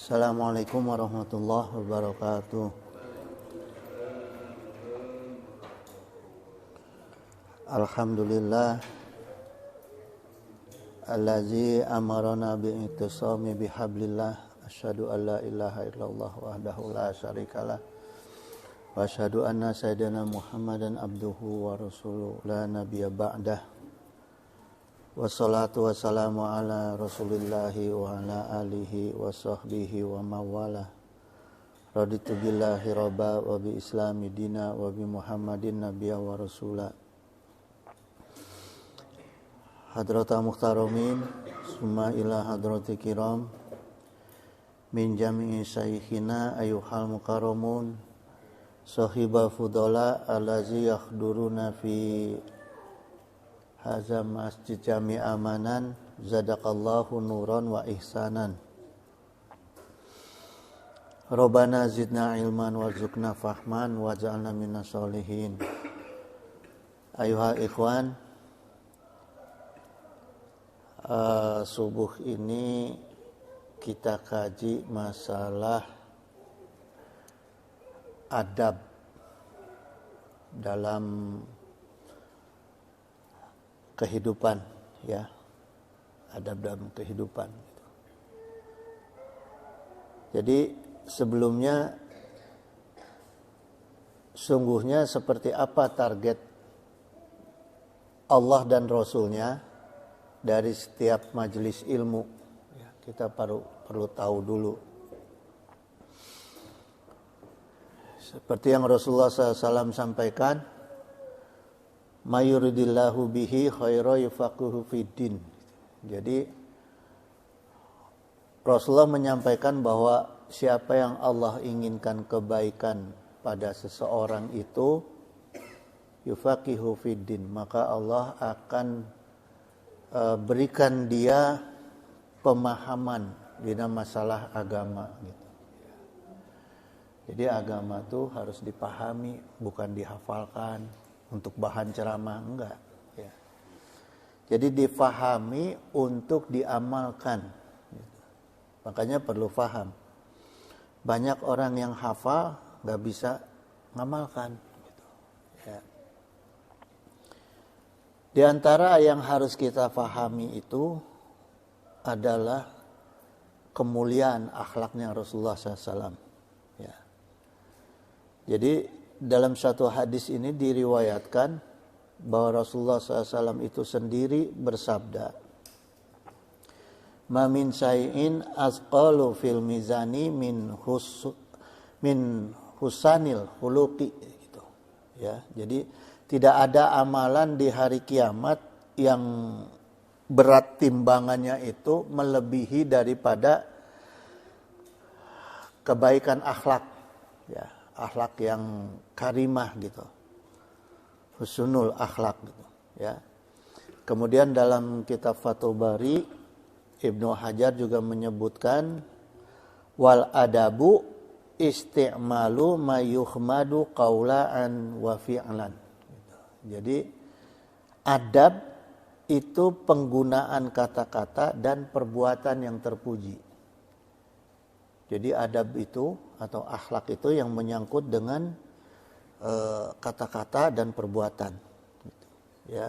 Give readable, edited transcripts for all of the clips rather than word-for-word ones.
Assalamualaikum warahmatullahi wabarakatuh. Alhamdulillah allazi amarana bi'tisami bihablillah. Asyhadu an la ilaha illallah wahdahu la syarikalah wa asyhadu anna sayyidina Muhammadan abduhu wa rasuluhu la nabiyya ba'dah. Wassalatu wassalamu ala rasulillahi wa ala alihi wa sahbihi wa mawala. Raditu billahi rabba wa bi islami dina wa bi muhammadin nabiyya wa rasula. Hadrata muhtaramin summa ila hadrati kiram min jami'i saykhina ayuhal mukarramun sahiba fudala allazi yakhduruna fi hadza masjid jami' amanan zadaqallahu nuran wa ihsanan. Rabbana zidna ilman warzuqna fahman waj'alna minas sholihin. Ayuhal ikhwan, subuh ini kita kaji masalah adab dalam kehidupan, ya, adab dalam kehidupan. Jadi sebelumnya sungguhnya seperti apa target Allah dan Rasulnya dari setiap majelis ilmu, ya, kita perlu tahu dulu. Seperti yang Rasulullah SAW sampaikan, mayuridillahu bihi khaira yufaqihu fiddin. Jadi Rasulullah menyampaikan bahwa siapa yang Allah inginkan kebaikan pada seseorang itu yufaqihu fiddin, maka Allah akan berikan dia pemahaman dalam masalah agama gitu. Jadi agama itu harus dipahami, bukan dihafalkan untuk bahan ceramah, enggak, ya. Jadi difahami untuk diamalkan gitu. Makanya perlu faham. Banyak orang yang hafal enggak bisa ngamalkan gitu, ya. Di antara yang harus kita fahami itu adalah kemuliaan akhlaknya Rasulullah SAW, ya. Jadi dalam satu hadis ini diriwayatkan bahwa Rasulullah SAW itu sendiri bersabda, "Ma min syai'in asqalu fil mizani min husanil khuluqi," gitu. Ya, jadi tidak ada amalan di hari kiamat yang berat timbangannya itu melebihi daripada kebaikan akhlak, ya. Akhlak yang karimah gitu, husnul akhlak gitu, ya. Kemudian dalam kitab Fathul Bari Ibnu Hajar juga menyebutkan wal adabu isti'malu ma yuhmadu qaulan wa fi'lan gitu. Jadi adab itu penggunaan kata-kata dan perbuatan yang terpuji. Jadi adab itu atau akhlak itu yang menyangkut dengan kata-kata dan perbuatan, gitu, ya.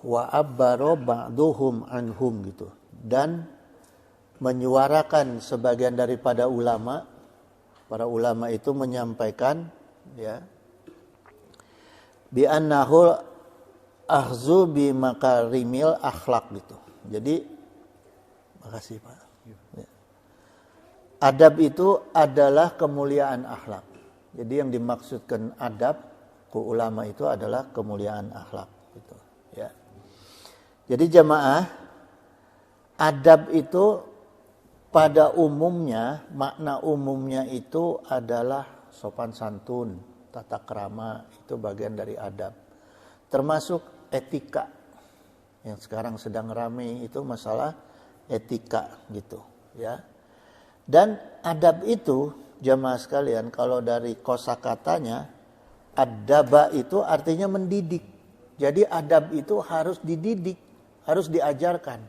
Wa abbaro ba'duhum anhum gitu, dan menyuarakan sebagian daripada ulama, para ulama itu menyampaikan, ya, bi annahu ahzu bi makarimil akhlak gitu. Jadi makasih Pak. Ya. Adab itu adalah kemuliaan akhlak. Jadi yang dimaksudkan adab ku ulama itu adalah kemuliaan akhlak gitu, ya. Jadi jamaah, adab itu pada umumnya, makna umumnya itu adalah sopan santun, tata krama, itu bagian dari adab. Termasuk etika. Yang sekarang sedang ramai itu masalah etika gitu, ya. Dan adab itu jamaah sekalian, kalau dari kosakatanya adaba itu artinya mendidik. Jadi adab itu harus dididik, harus diajarkan.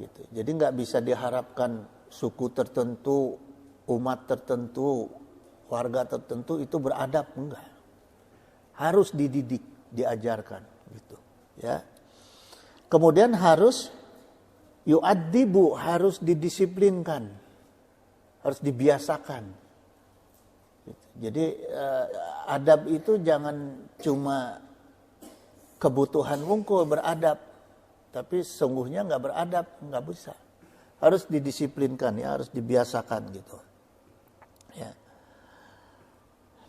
Gitu. Jadi nggak bisa diharapkan suku tertentu, umat tertentu, warga tertentu itu beradab, enggak. Harus dididik, diajarkan gitu, ya. Kemudian harus yu'addibu, harus didisiplinkan, harus dibiasakan. Jadi adab itu jangan cuma kebutuhan wungkul beradab, tapi sungguhnya nggak beradab, nggak bisa. Harus didisiplinkan, ya, harus dibiasakan gitu. Ya.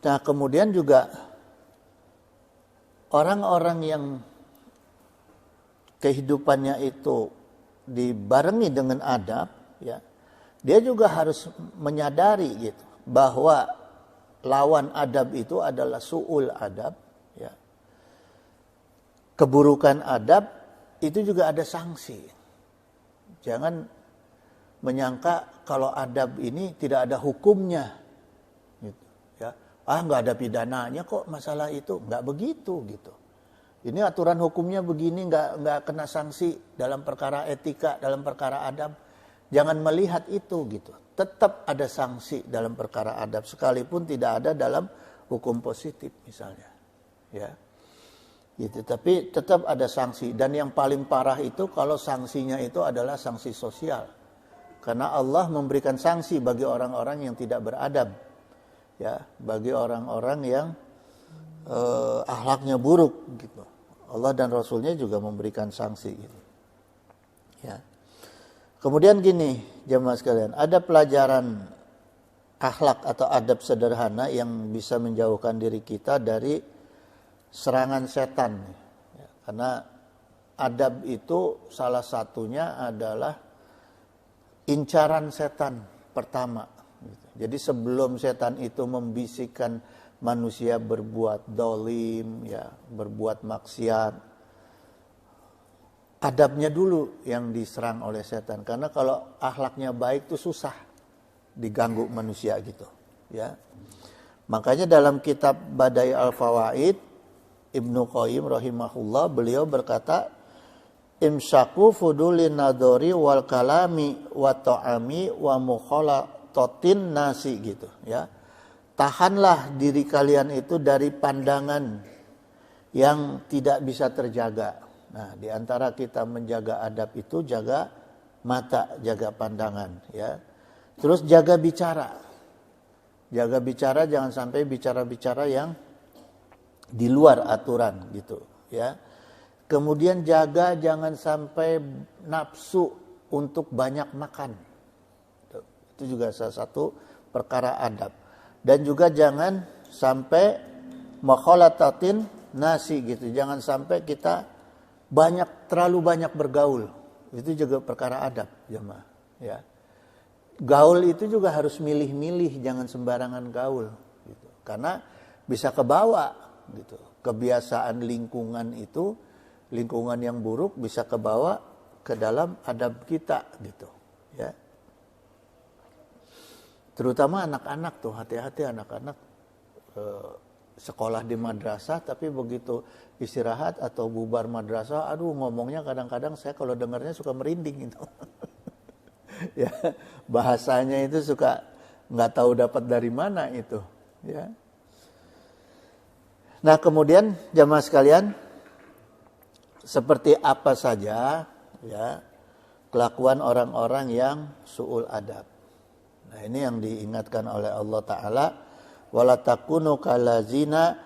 Nah, kemudian juga orang-orang yang kehidupannya itu dibarengi dengan adab, ya, dia juga harus menyadari gitu bahwa lawan adab itu adalah su'ul adab, ya. Keburukan adab itu juga ada sanksi. Jangan menyangka kalau adab ini tidak ada hukumnya, gitu, ya. Nggak ada pidananya kok masalah itu, nggak begitu gitu. Ini aturan hukumnya begini, nggak kena sanksi dalam perkara etika, dalam perkara adab. Jangan melihat itu gitu. Tetap ada sanksi dalam perkara adab sekalipun tidak ada dalam hukum positif misalnya, ya. Gitu. Tapi tetap ada sanksi, dan yang paling parah itu kalau sanksinya itu adalah sanksi sosial. Karena Allah memberikan sanksi bagi orang-orang yang tidak beradab, ya, bagi orang-orang yang akhlaknya buruk gitu. Allah dan Rasulnya juga memberikan sanksi gitu. Ya. Kemudian gini, jemaah sekalian, ada pelajaran akhlak atau adab sederhana yang bisa menjauhkan diri kita dari serangan setan. Ya, karena adab itu salah satunya adalah incaran setan pertama. Jadi sebelum setan itu membisikkan manusia berbuat dolim, ya, berbuat maksiat, adabnya dulu yang diserang oleh setan. Karena kalau akhlaknya baik itu susah diganggu manusia gitu, ya. Makanya dalam kitab Badai Al-Fawaid, Ibnu Qayyim rahimahullah, beliau berkata, imsaku fudulin nadori wal kalami wa ta'ami wa mukhalatotin nasi gitu, ya. Tahanlah diri kalian itu dari pandangan yang tidak bisa terjaga. Nah, di antara kita menjaga adab itu jaga mata, jaga pandangan, ya. Terus jaga bicara. Jaga bicara, jangan sampai bicara-bicara yang di luar aturan gitu, ya. Kemudian jaga jangan sampai nafsu untuk banyak makan. Itu juga salah satu perkara adab. Dan juga jangan sampai makhalatatin nasi gitu. Jangan sampai kita terlalu banyak bergaul. Itu juga perkara adab, jemaah, ya. Gaul itu juga harus milih-milih, jangan sembarangan gaul gitu. Karena bisa kebawa gitu. Kebiasaan lingkungan itu, lingkungan yang buruk bisa kebawa ke dalam adab kita gitu, ya. Terutama anak-anak tuh, hati-hati anak-anak sekolah di madrasah, tapi begitu istirahat atau bubar madrasah, aduh ngomongnya kadang-kadang saya kalau dengarnya suka merinding gitu. Ya, bahasanya itu suka nggak tahu dapat dari mana itu, ya. Nah, kemudian jamaah sekalian, seperti apa saja, ya, kelakuan orang-orang yang su'ul adab. Nah, ini yang diingatkan oleh Allah Ta'ala, wala takunu kalazina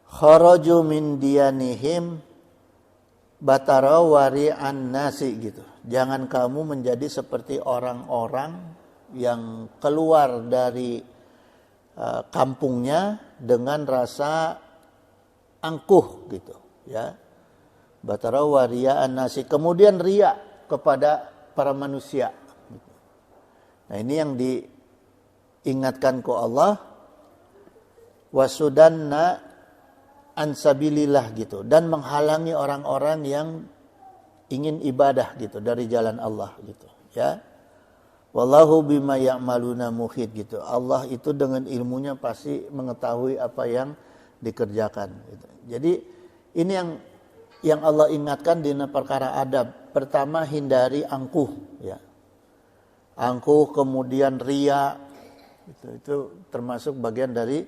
kharaju min diyanihim batara wari'an nasi gitu. Jangan kamu menjadi seperti orang-orang yang keluar dari kampungnya dengan rasa angkuh gitu, ya. Batara wari'an nasi, kemudian riya kepada para manusia. Nah, ini yang diingatkan ke Allah, wasudanna ansabilillah gitu, dan menghalangi orang-orang yang ingin ibadah gitu dari jalan Allah gitu, ya. Wallahu bima ya'maluna muhit gitu. Allah itu dengan ilmunya pasti mengetahui apa yang dikerjakan gitu. Jadi ini yang Allah ingatkan di perkara adab. Pertama, hindari angkuh, ya. angkuh, kemudian riya. Itu termasuk bagian dari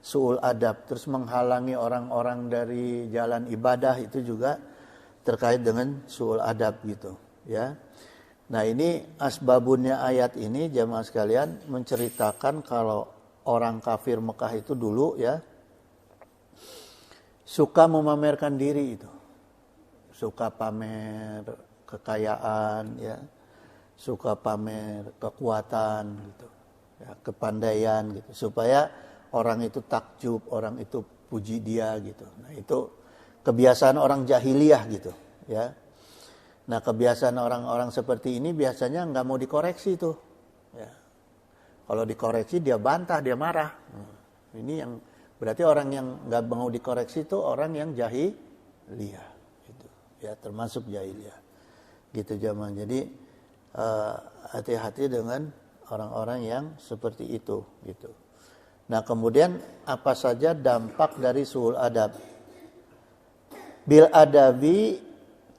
su'ul adab. Terus menghalangi orang-orang dari jalan ibadah itu juga terkait dengan su'ul adab gitu, ya. Nah, ini asbabunnya ayat ini jamaah sekalian menceritakan kalau orang kafir Mekah itu dulu ya suka memamerkan diri itu. Suka pamer kekayaan ya. Suka pamer kekuatan gitu. Ya, kepandaian gitu supaya orang itu takjub, orang itu puji dia gitu. Nah, itu kebiasaan orang jahiliyah gitu, ya. Nah, kebiasaan orang-orang seperti ini biasanya nggak mau dikoreksi tuh. Ya. Kalau dikoreksi dia bantah, dia marah. Ini yang berarti orang yang nggak mau dikoreksi itu orang yang jahiliyah, gitu. Ya, termasuk jahiliyah, gitu jamaah. Jadi hati-hati dengan orang-orang yang seperti itu, gitu. Nah, kemudian apa saja dampak dari su'ul adab? Bil adabi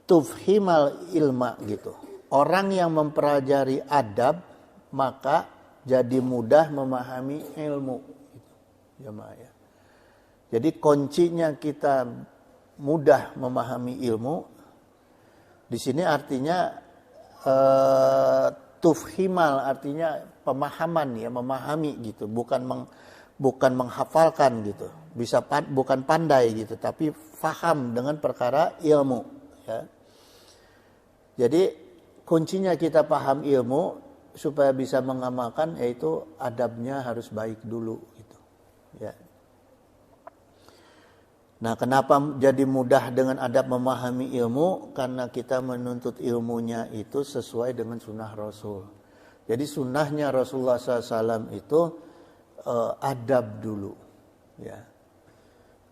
tufhimal ilma gitu. Orang yang mempelajari adab maka jadi mudah memahami ilmu gitu. Jamaah ya. Jadi kuncinya kita mudah memahami ilmu di sini artinya tufhimal artinya pemahaman ya, memahami gitu, bukan menghafalkan gitu. Bisa bukan pandai gitu, tapi faham dengan perkara ilmu ya. Jadi kuncinya kita paham ilmu supaya bisa mengamalkan yaitu adabnya harus baik dulu gitu. Ya. Nah, kenapa jadi mudah dengan adab memahami ilmu? Karena kita menuntut ilmunya itu sesuai dengan sunnah Rasul. Jadi sunnahnya Rasulullah SAW itu adab dulu. Ya.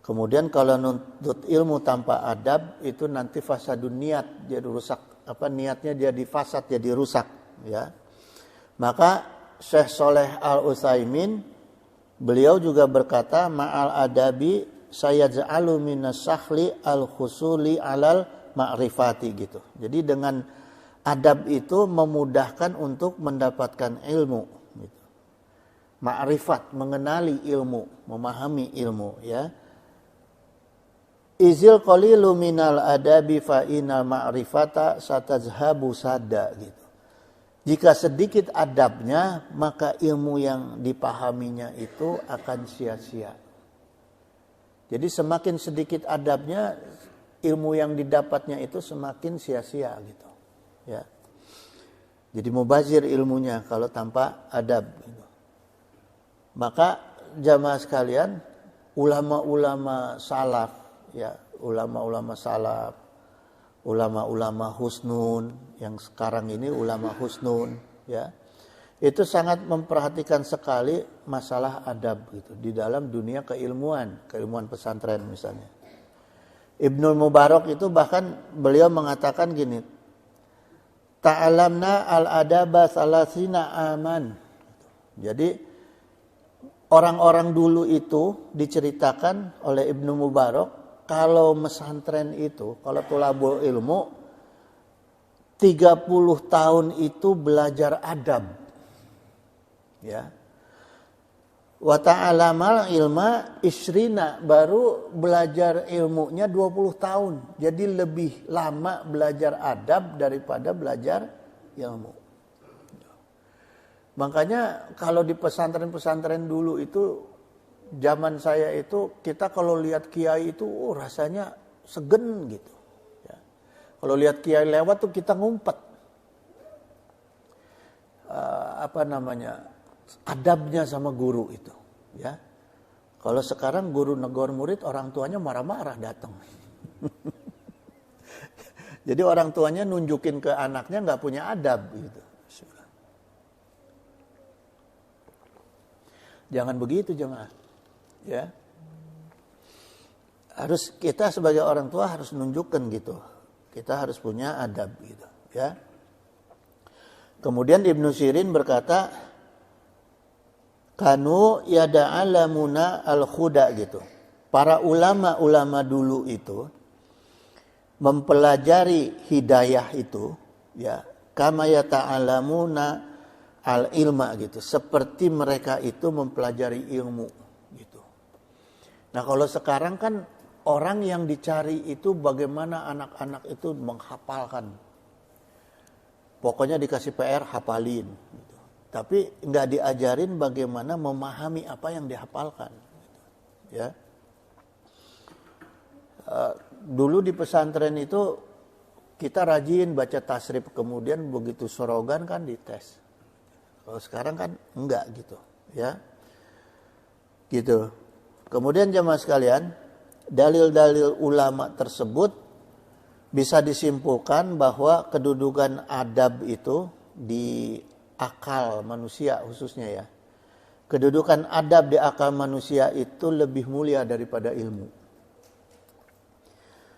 Kemudian kalau nuntut ilmu tanpa adab itu nanti fasadun niat, jadi rusak. Niatnya jadi fasad, jadi rusak, ya. Maka Syekh Shalih Al-Utsaimin beliau juga berkata ma'al adabi sayaj'alu minas sahli al-khusuli alal ma'rifati gitu. Jadi dengan adab itu memudahkan untuk mendapatkan ilmu gitu. Ma'rifat, mengenali ilmu, memahami ilmu, ya. Izil qalilu minal adabi fa inal ma'rifata satazhabu sadda gitu. Jika sedikit adabnya, maka ilmu yang dipahaminya itu akan sia-sia. Jadi semakin sedikit adabnya, ilmu yang didapatnya itu semakin sia-sia gitu. Ya. Jadi mubazir ilmunya kalau tanpa adab gitu. Maka jamaah sekalian, ulama-ulama salaf ya, ulama-ulama salaf, ulama-ulama husnun yang sekarang ini ulama husnun ya, itu sangat memperhatikan sekali masalah adab gitu di dalam dunia keilmuan pesantren misalnya. Ibnu Mubarak itu bahkan beliau mengatakan gini, ta'alamna al-adaba salasina aman. Jadi orang-orang dulu itu diceritakan oleh Ibnu Mubarak kalau pesantren itu, kalau thalabul ilmu 30 tahun itu belajar adab. Ya. Wa ta'alamal ilma isrina, baru belajar ilmunya 20 tahun. Jadi lebih lama belajar adab daripada belajar ilmu. Makanya kalau di pesantren-pesantren dulu itu, zaman saya itu, kita kalau lihat kiai itu rasanya segen gitu. Ya. Kalau lihat kiai lewat tuh kita ngumpet. Adabnya sama guru itu. Ya. Kalau sekarang guru negor murid, orang tuanya marah-marah datang. Jadi orang tuanya nunjukin ke anaknya nggak punya adab gitu. Jangan begitu jemaah. Ya, harus kita sebagai orang tua harus nunjukkan gitu. Kita harus punya adab gitu. Ya. Kemudian Ibnu Sirin berkata, kanu yada'alamuna al-khuda gitu. Para ulama-ulama dulu itu mempelajari hidayah itu, ya, kama yata'alamuna al-ilma gitu, seperti mereka itu mempelajari ilmu gitu. Nah, kalau sekarang kan orang yang dicari itu bagaimana anak-anak itu menghafalkan. Pokoknya dikasih PR hafalin gitu. Tapi nggak diajarin bagaimana memahami apa yang dihafalkan gitu. Ya. Dulu di pesantren itu kita rajin baca tasrif, kemudian begitu sorogan kan dites. Kalau sekarang kan enggak gitu, ya. Gitu. Kemudian jemaah sekalian, dalil-dalil ulama tersebut bisa disimpulkan bahwa kedudukan adab itu di akal manusia khususnya ya. Kedudukan adab di akal manusia itu lebih mulia daripada ilmu.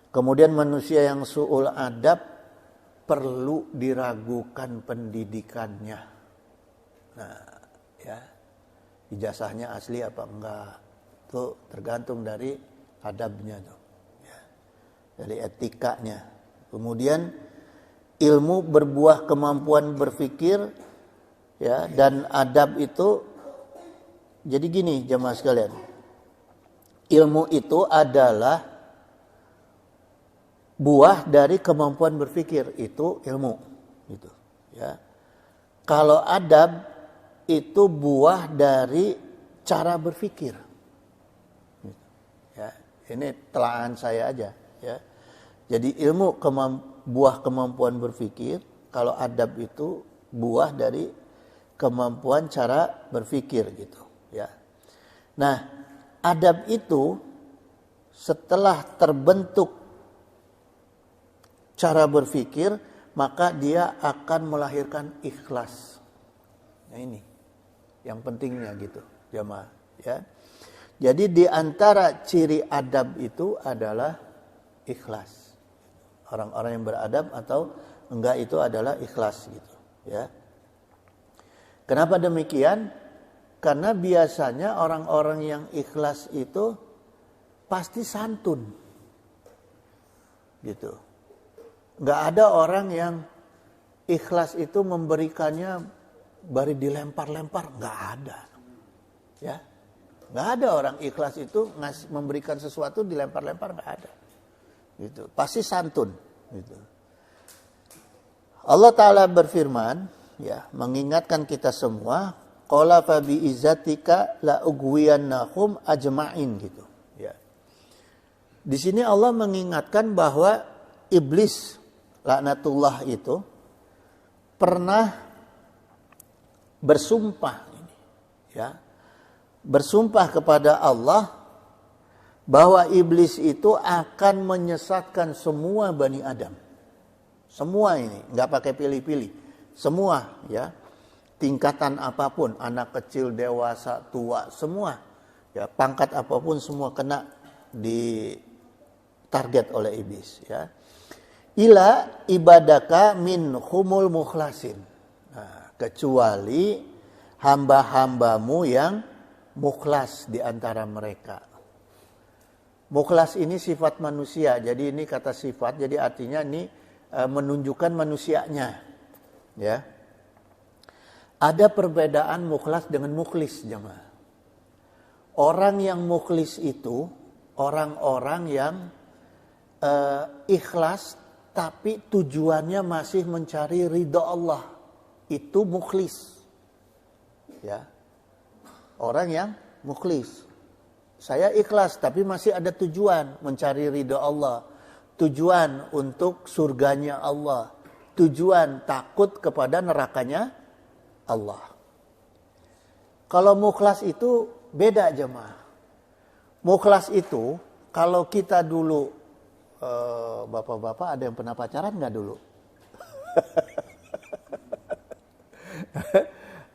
Kemudian manusia yang su'ul adab perlu diragukan pendidikannya. Nah, ya. Ijazahnya asli apa enggak? Itu tergantung dari adabnya tuh. Ya. Dari etikanya. Kemudian ilmu berbuah kemampuan berpikir ya, dan adab itu jadi gini jemaah sekalian. Ilmu itu adalah buah dari kemampuan berpikir, itu ilmu gitu ya. Kalau adab itu buah dari cara berpikir ya. Ini telahan saya aja ya. Jadi ilmu buah kemampuan berpikir, kalau adab itu buah dari kemampuan cara berpikir gitu ya. Nah, adab itu setelah terbentuk cara berpikir, maka dia akan melahirkan ikhlas. Nah ini yang pentingnya gitu, jamaah ya. Jadi di antara ciri adab itu adalah ikhlas. Orang-orang yang beradab atau enggak itu adalah ikhlas gitu, ya. Kenapa demikian? Karena biasanya orang-orang yang ikhlas itu pasti santun. Gitu. Nggak ada orang yang ikhlas itu memberikannya bari dilempar-lempar, nggak ada, ya, nggak ada orang ikhlas itu memberikan sesuatu dilempar-lempar, nggak ada, gitu, pasti santun, gitu. Allah Ta'ala berfirman, ya, mengingatkan kita semua, qala fa bi izzatika la ugwiyannahum ajma'in gitu, ya. Di sini Allah mengingatkan bahwa iblis laknatullah itu pernah bersumpah ini, ya. Bersumpah kepada Allah bahwa iblis itu akan menyesatkan semua Bani Adam. Semua ini, nggak pakai pilih-pilih. Semua, ya. Tingkatan apapun, anak kecil, dewasa, tua, semua. Ya, pangkat apapun semua kena di target oleh iblis, ya. Ila ibadaka min humul mukhlasin. Nah, kecuali hamba-hambamu yang mukhlas di antara mereka. Mukhlas ini sifat manusia. Jadi ini kata sifat, jadi artinya ini menunjukkan manusianya. Ya. Ada perbedaan mukhlas dengan mukhlis, jemaah. Orang yang mukhlis itu orang-orang yang ikhlas tapi tujuannya masih mencari ridha Allah. Itu mukhlis. Ya. Orang yang mukhlis. Saya ikhlas tapi masih ada tujuan mencari ridha Allah. Tujuan untuk surganya Allah. Tujuan takut kepada nerakanya Allah. Kalau mukhlas itu beda jemaah. Mukhlas itu kalau kita dulu bapak-bapak ada yang pernah pacaran nggak dulu?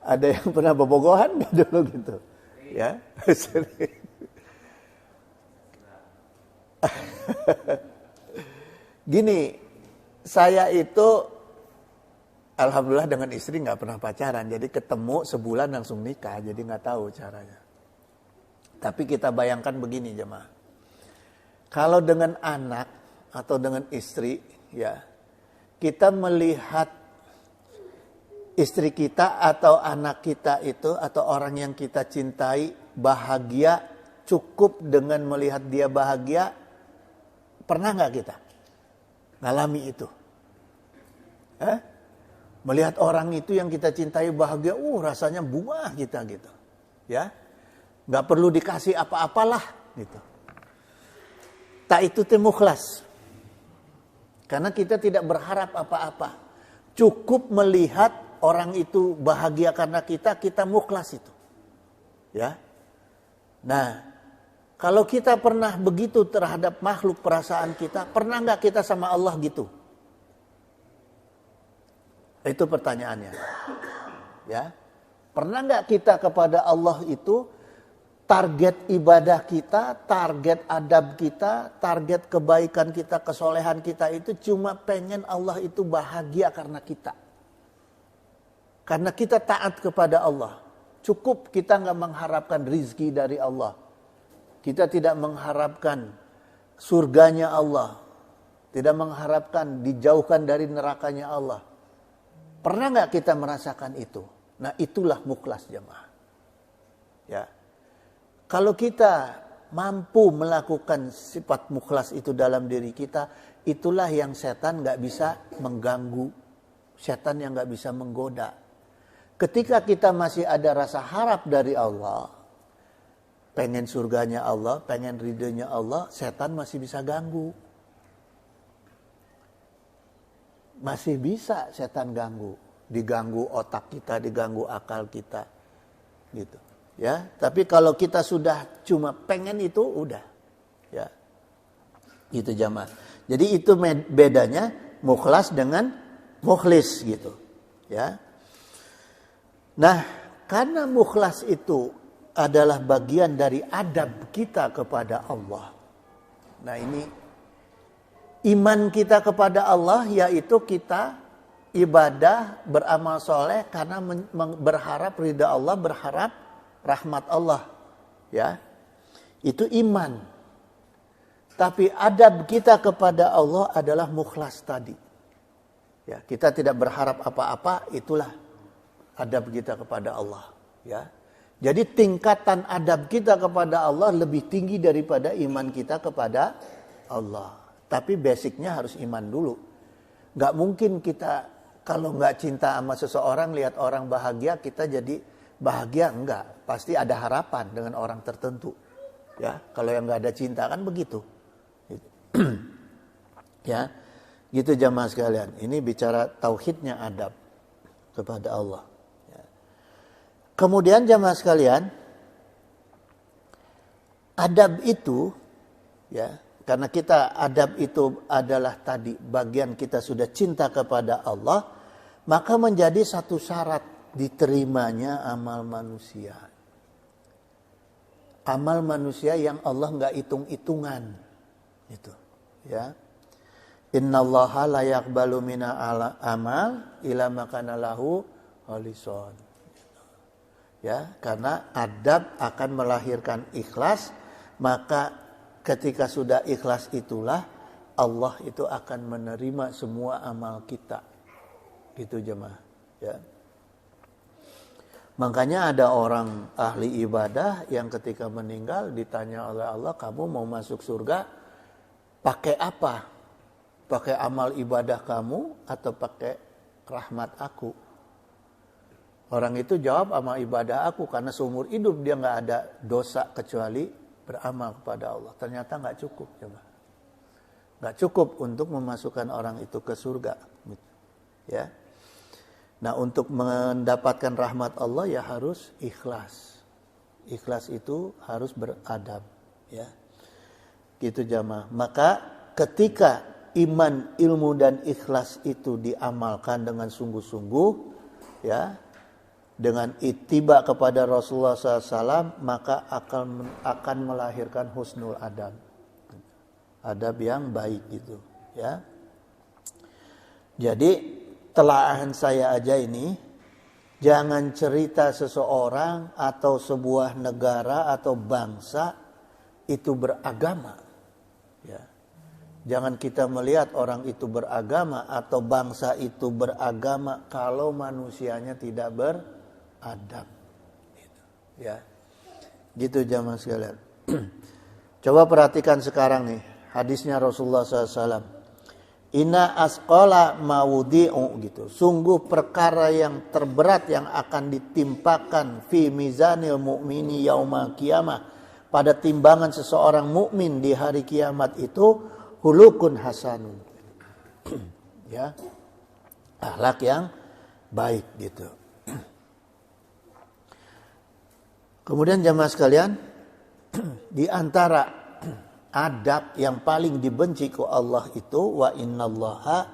Ada yang pernah bobogohan nggak dulu gitu? Ya, gini, saya itu alhamdulillah dengan istri nggak pernah pacaran, jadi ketemu sebulan langsung nikah, jadi nggak tahu caranya. Tapi kita bayangkan begini jemaah. Kalau dengan anak atau dengan istri, ya, kita melihat istri kita atau anak kita itu atau orang yang kita cintai bahagia, cukup dengan melihat dia bahagia? Pernah nggak kita ngalami itu? Melihat orang itu yang kita cintai bahagia, rasanya bunga kita gitu, ya, nggak perlu dikasih apa-apalah gitu. Tak itu mukhlas, karena kita tidak berharap apa-apa, cukup melihat orang itu bahagia karena kita mukhlas itu, ya. Nah, kalau kita pernah begitu terhadap makhluk perasaan kita, pernah nggak kita sama Allah gitu? Itu pertanyaannya. Ya, pernah nggak kita kepada Allah itu target ibadah kita, target adab kita, target kebaikan kita, kesolehan kita itu cuma pengen Allah itu bahagia karena kita. Karena kita taat kepada Allah. Cukup kita nggak mengharapkan rizki dari Allah. Kita tidak mengharapkan surganya Allah. Tidak mengharapkan dijauhkan dari nerakanya Allah. Pernah nggak kita merasakan itu? Nah, itulah mukhlas jemaah. Ya. Kalau kita mampu melakukan sifat mukhlas itu dalam diri kita, itulah yang setan nggak bisa mengganggu. Setan yang nggak bisa menggoda. Ketika kita masih ada rasa harap dari Allah, pengen surganya Allah, pengen ridhonya Allah, setan masih bisa ganggu. Masih bisa setan ganggu. Diganggu otak kita, diganggu akal kita. Gitu. Ya, tapi kalau kita sudah cuma pengen itu, udah. Ya. Gitu jamaah. Jadi itu bedanya mukhlas dengan mukhlis gitu. Ya. Nah, karena mukhlas itu adalah bagian dari adab kita kepada Allah. Nah, ini iman kita kepada Allah yaitu kita ibadah, beramal soleh karena berharap ridha Allah, berharap rahmat Allah. Ya, itu iman. Tapi adab kita kepada Allah adalah mukhlas tadi. Ya, kita tidak berharap apa-apa, itulah adab kita kepada Allah. Ya. Jadi tingkatan adab kita kepada Allah lebih tinggi daripada iman kita kepada Allah. Tapi basicnya harus iman dulu. Gak mungkin kita kalau gak cinta sama seseorang, lihat orang bahagia, kita jadi bahagia. Enggak. Pasti ada harapan dengan orang tertentu. Ya, kalau yang gak ada cinta kan begitu. Ya, gitu jamaah sekalian. Ini bicara tauhidnya adab kepada Allah. Kemudian jamaah sekalian, adab itu, ya, karena kita adab itu adalah tadi bagian kita sudah cinta kepada Allah, maka menjadi satu syarat diterimanya amal manusia. Amal manusia yang Allah nggak hitung-hitungan, itu, ya. Innallaha la yaqbalu mina amal ila makana lahu khalisun. Ya, karena adab akan melahirkan ikhlas, maka ketika sudah ikhlas itulah Allah itu akan menerima semua amal kita. Gitu jemaah, ya. Makanya ada orang ahli ibadah yang ketika meninggal ditanya oleh Allah, kamu mau masuk surga pakai apa? Pakai amal ibadah kamu atau pakai rahmat aku? Orang itu jawab, amal ibadah aku, karena seumur hidup dia nggak ada dosa kecuali beramal kepada Allah. Ternyata nggak cukup, coba. Nggak cukup untuk memasukkan orang itu ke surga. Ya. Nah, untuk mendapatkan rahmat Allah ya harus ikhlas. Ikhlas itu harus beradab. Ya. Gitu jamaah. Maka ketika iman, ilmu dan ikhlas itu diamalkan dengan sungguh-sungguh, ya, dengan ittiba kepada Rasulullah SAW, maka akan melahirkan husnul adab, adab yang baik gitu, ya. Jadi telaahan saya aja ini, jangan cerita seseorang atau sebuah negara atau bangsa itu beragama, ya. Jangan kita melihat orang itu beragama atau bangsa itu beragama kalau manusianya tidak beradab. Gitu, ya. Gitu jamaah sekalian. Coba perhatikan sekarang nih hadisnya Rasulullah SAW. Inna asqala mawudi'u gitu. Sungguh perkara yang terberat yang akan ditimpakan fi mizanil mu'mini yaumil qiyamah, pada timbangan seseorang mukmin di hari kiamat itu hulukun hasanun. Ya. Akhlak yang baik gitu. Kemudian jamaah sekalian, di antara adab yang paling dibenci ke Allah itu wa innallaha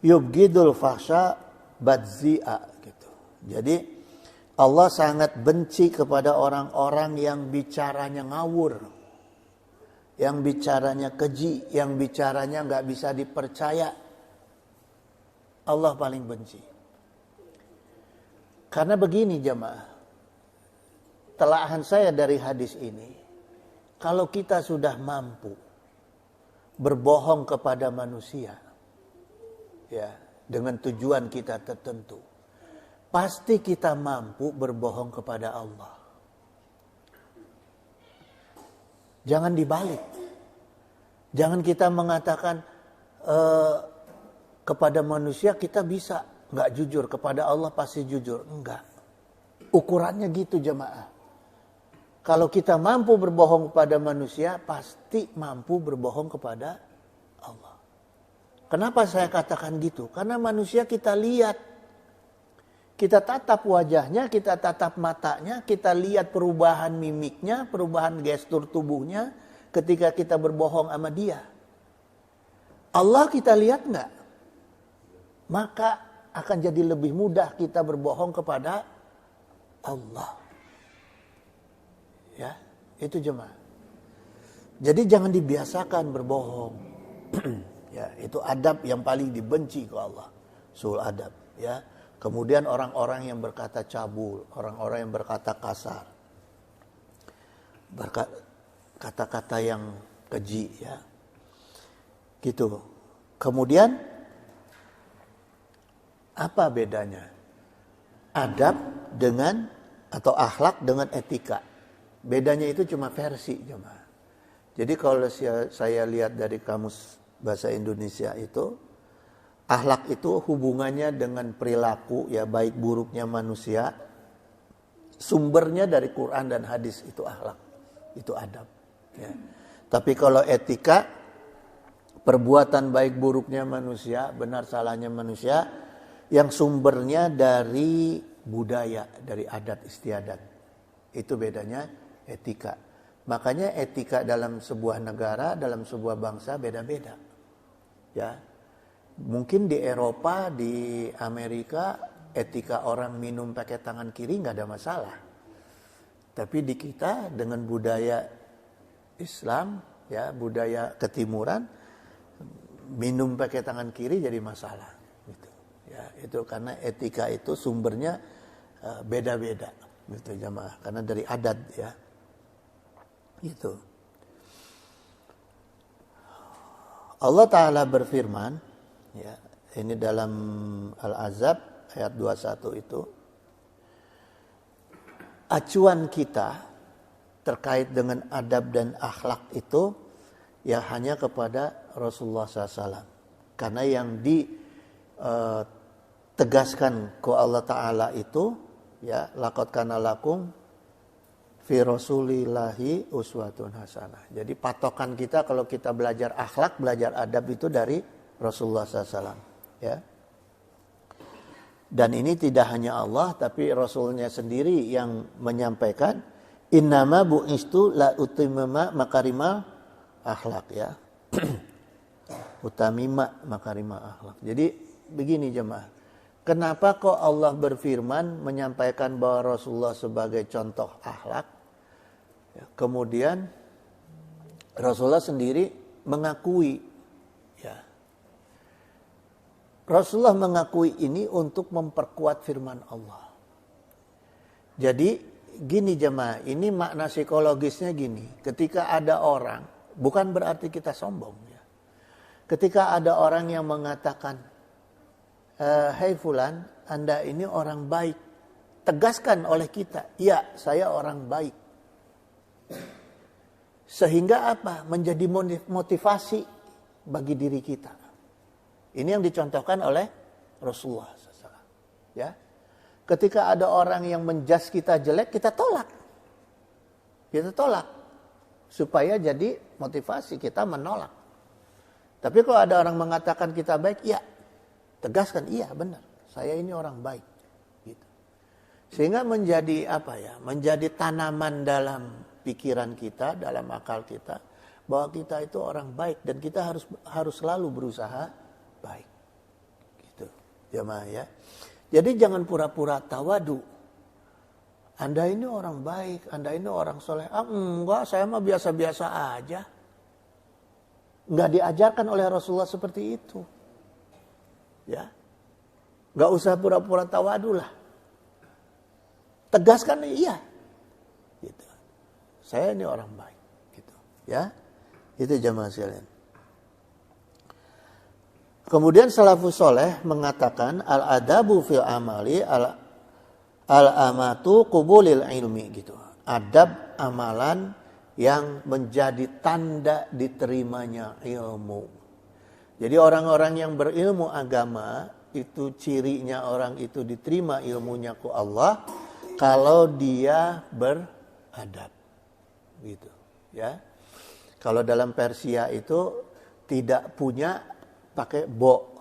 yubghidul fahsya badzi'a gitu. Jadi Allah sangat benci kepada orang-orang yang bicaranya ngawur, yang bicaranya keji, yang bicaranya nggak bisa dipercaya. Allah paling benci. Karena begini jemaah, telahan saya dari hadis ini, kalau kita sudah mampu berbohong kepada manusia, ya, dengan tujuan kita tertentu, pasti kita mampu berbohong kepada Allah. Jangan dibalik. Jangan kita mengatakan kepada manusia kita bisa nggak jujur, kepada Allah pasti jujur. Enggak. Ukurannya gitu jemaah. Kalau kita mampu berbohong kepada manusia, pasti mampu berbohong kepada Allah. Kenapa saya katakan gitu? Karena manusia kita lihat. Kita tatap wajahnya, kita tatap matanya, kita lihat perubahan mimiknya, perubahan gestur tubuhnya ketika kita berbohong sama dia. Allah kita lihat enggak? Maka akan jadi lebih mudah kita berbohong kepada Allah. Ya, itu jemaah. Jadi jangan dibiasakan berbohong. Ya, itu adab yang paling dibenci ke Allah. Sul adab, ya. Kemudian orang-orang yang berkata cabul, orang-orang yang berkata kasar, kata-kata yang keji, ya, gitu. Kemudian apa bedanya adab dengan atau akhlak dengan etika? Bedanya itu cuma versi, jemaah. Jadi kalau saya lihat dari kamus bahasa Indonesia itu, akhlak itu hubungannya dengan perilaku, ya, baik buruknya manusia. Sumbernya dari Quran dan hadis, itu akhlak, itu adab. Ya. Tapi kalau etika, perbuatan baik buruknya manusia, benar salahnya manusia, yang sumbernya dari budaya, dari adat istiadat. Itu bedanya etika. Makanya etika dalam sebuah negara, dalam sebuah bangsa beda-beda. Ya. Mungkin di Eropa, di Amerika, etika orang minum pakai tangan kiri nggak ada masalah. Tapi di kita dengan budaya Islam, ya, budaya ketimuran, minum pakai tangan kiri jadi masalah. Gitu. Ya, itu karena etika itu sumbernya beda-beda, gitu jamaah. Karena dari adat, ya, gitu. Allah Ta'ala berfirman, ya, ini dalam Al-Ahzab ayat 21 itu, acuan kita terkait dengan adab dan akhlak itu ya hanya kepada Rasulullah SAW. Karena yang ditegaskan ke Allah Ta'ala itu, ya, laqad kana lakum fi rasulillahi uswatun hasanah. Jadi patokan kita kalau kita belajar akhlak, belajar adab itu dari Rasulullah SAW, ya. Dan ini tidak hanya Allah, tapi Rasulnya sendiri yang menyampaikan, innama bu'istu la utimma makarimal akhlak, ya. Utamima makarimal akhlak. Jadi begini jemaah, kenapa kok Allah berfirman menyampaikan bahwa Rasulullah sebagai contoh akhlak, ya, kemudian Rasulullah sendiri mengakui, Rasulullah mengakui ini untuk memperkuat firman Allah. Jadi gini jemaah, ini makna psikologisnya gini. Ketika ada orang, bukan berarti kita sombong, ya. Ketika ada orang yang mengatakan, "Hei fulan, Anda ini orang baik." Tegaskan oleh kita, "Ya, saya orang baik." Sehingga apa? Menjadi motivasi bagi diri kita. Ini yang dicontohkan oleh Rasulullah SAW. Ya, ketika ada orang yang menjas kita jelek, kita tolak. Kita tolak supaya jadi motivasi kita menolak. Tapi kalau ada orang mengatakan kita baik, ya tegaskan, iya benar, saya ini orang baik. Gitu. Sehingga menjadi apa ya? Menjadi tanaman dalam pikiran kita, dalam akal kita, bahwa kita itu orang baik dan kita harus selalu berusaha baik. Gitu, jemaah ya. Jadi jangan pura-pura tawadu. Anda ini orang baik, Anda ini orang soleh. Enggak, saya mah biasa-biasa aja. Enggak diajarkan oleh Rasulullah seperti itu. Ya, enggak usah pura-pura tawadu lah. Tegaskan, iya. Gitu. Saya ini orang baik. Gitu. Ya, itu jamaah sekalian. Kemudian salafus soleh mengatakan al-adabu fil amali al-amatu qubulil ilmi gitu. Adab amalan yang menjadi tanda diterimanya ilmu. Jadi orang-orang yang berilmu agama itu cirinya orang itu diterima ilmunya ku Allah kalau dia beradab. Gitu, ya. Kalau dalam Persia itu tidak punya pakai bo,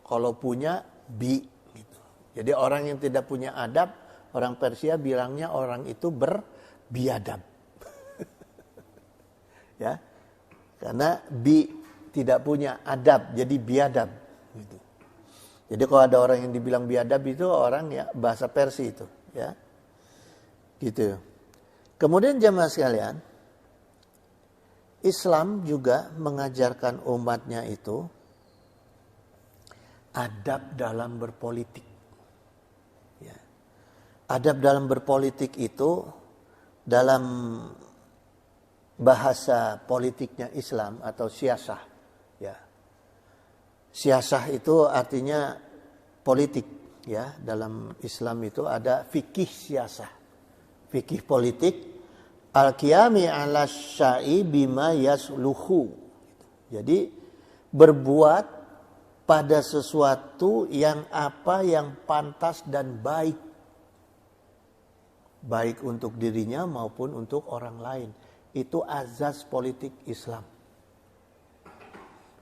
kalau punya bi gitu. Jadi orang yang tidak punya adab, orang Persia bilangnya orang itu berbiadab. Ya. Karena bi tidak punya adab, jadi biadab gitu. Jadi kalau ada orang yang dibilang biadab itu orang ya bahasa Persia itu, ya. Gitu. Kemudian jemaah sekalian, Islam juga mengajarkan umatnya itu adab dalam berpolitik. Ya. Adab dalam berpolitik itu dalam bahasa politiknya Islam atau siasah. Ya. Siasah itu artinya politik. Ya. Dalam Islam itu ada fikih siasah. Fikih politik. Al-qiyami ala syai bima yasluhu. Jadi berbuat pada sesuatu yang apa yang pantas dan baik. Baik untuk dirinya maupun untuk orang lain. Itu azas politik Islam.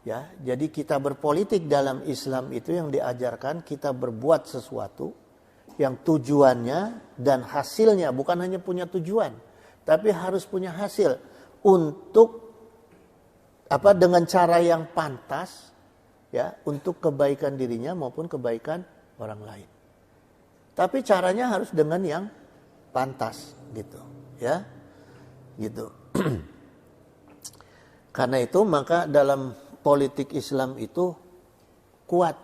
Ya, jadi kita berpolitik dalam Islam itu yang diajarkan kita berbuat sesuatu yang tujuannya dan hasilnya bukan hanya punya tujuan, tapi harus punya hasil untuk apa dengan cara yang pantas ya untuk kebaikan dirinya maupun kebaikan orang lain. Tapi caranya harus dengan yang pantas gitu, ya. Gitu. Karena itu maka dalam politik Islam itu kuat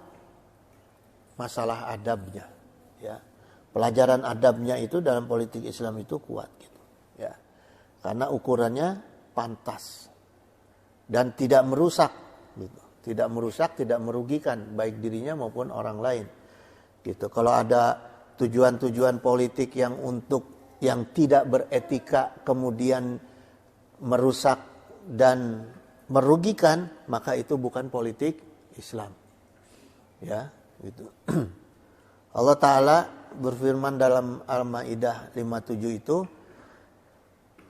masalah adabnya, ya. Pelajaran adabnya itu dalam politik Islam itu kuat gitu, ya. Karena ukurannya pantas dan tidak merusak gitu. Tidak merusak, tidak merugikan baik dirinya maupun orang lain. Gitu. Kalau ada tujuan-tujuan politik yang tidak beretika kemudian merusak dan merugikan, maka itu bukan politik Islam. Ya, gitu. Allah Ta'ala berfirman dalam Al-Maidah 57 itu,